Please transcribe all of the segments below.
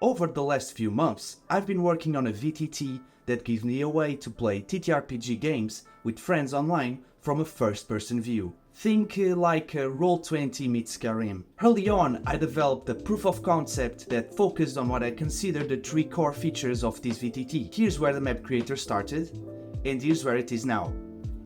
Over the last few months, I've been working on a VTT that gives me a way to play TTRPG games with friends online from a first-person view. Think like Roll20 meets Skyrim. Early on, I developed a proof of concept that focused on what I consider the three core features of this VTT. Here's where the map creator started, and here's where it is now.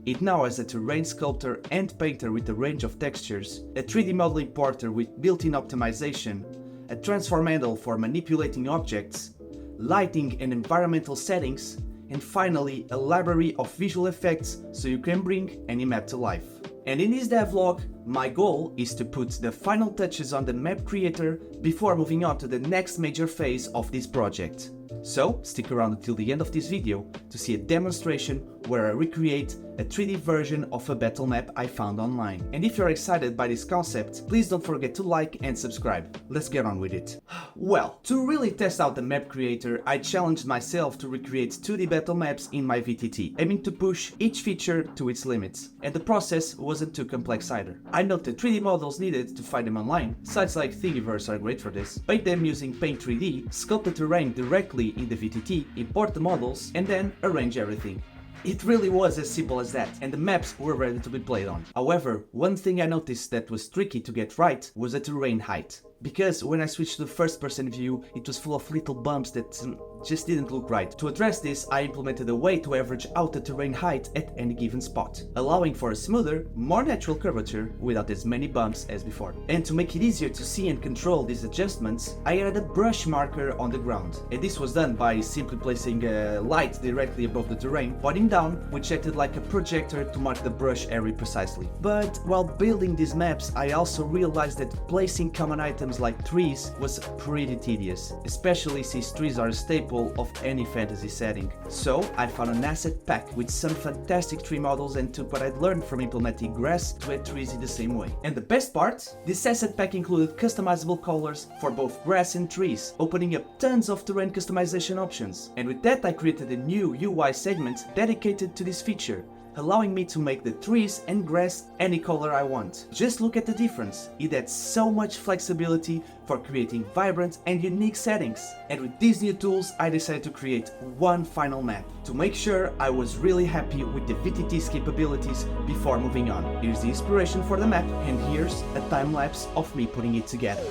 It now has a terrain sculptor and painter with a range of textures, a 3D modeling porter with built-in optimization, a transform handle for manipulating objects, lighting and environmental settings, and finally a library of visual effects so you can bring any map to life. And in this devlog, my goal is to put the final touches on the map creator before moving on to the next major phase of this project. So stick around until the end of this video to see a demonstration where I recreate a 3D version of a battle map I found online. And if you're excited by this concept, please don't forget to like and subscribe. Let's get on with it. Well, to really test out the map creator, I challenged myself to recreate 2D battle maps in my VTT, aiming to push each feature to its limits. And the process wasn't too complex either. I note the 3D models needed to find them online. Sites like Thingiverse are great for this. Paint them using Paint 3D, sculpt the terrain directly in the VTT, import the models, and then arrange everything. It really was as simple as that, and the maps were ready to be played on. However, one thing I noticed that was tricky to get right was the terrain height. Because when I switched to the first person view, it was full of little bumps that just didn't look right. To address this, I implemented a way to average out the terrain height at any given spot, allowing for a smoother, more natural curvature without as many bumps as before. And to make it easier to see and control these adjustments, I added a brush marker on the ground. And this was done by simply placing a light directly above the terrain, pointing down, which acted like a projector to mark the brush area precisely. But while building these maps, I also realized that placing common items like trees was pretty tedious, especially since trees are a staple of any fantasy setting. So I found an asset pack with some fantastic tree models and took what I'd learned from implementing grass to add trees in the same way. And the best part? This asset pack included customizable colors for both grass and trees, opening up tons of terrain customization options. And with that I created a new UI segment dedicated to this feature, allowing me to make the trees and grass any color I want. Just look at the difference. It adds so much flexibility for creating vibrant and unique settings. And with these new tools, I decided to create one final map to make sure I was really happy with the VTT's capabilities before moving on. Here's the inspiration for the map, and here's a time lapse of me putting it together.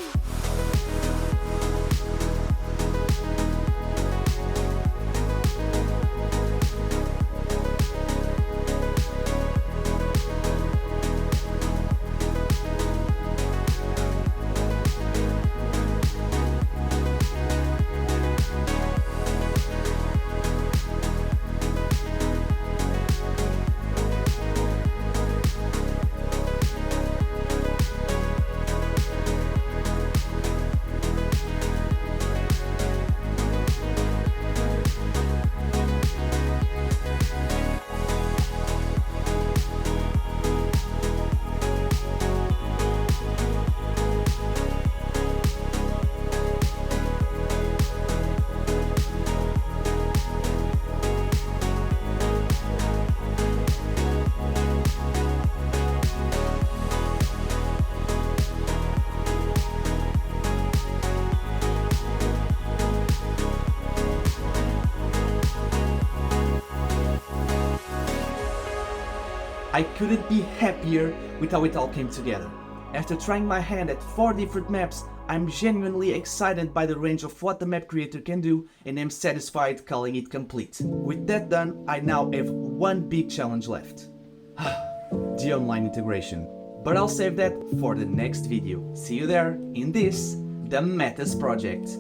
I couldn't be happier with how it all came together. After trying my hand at 4 different maps, I'm genuinely excited by the range of what the map creator can do, and am satisfied calling it complete. With that done, I now have one big challenge left. The online integration. But I'll save that for the next video. See you there in this, the Metas project.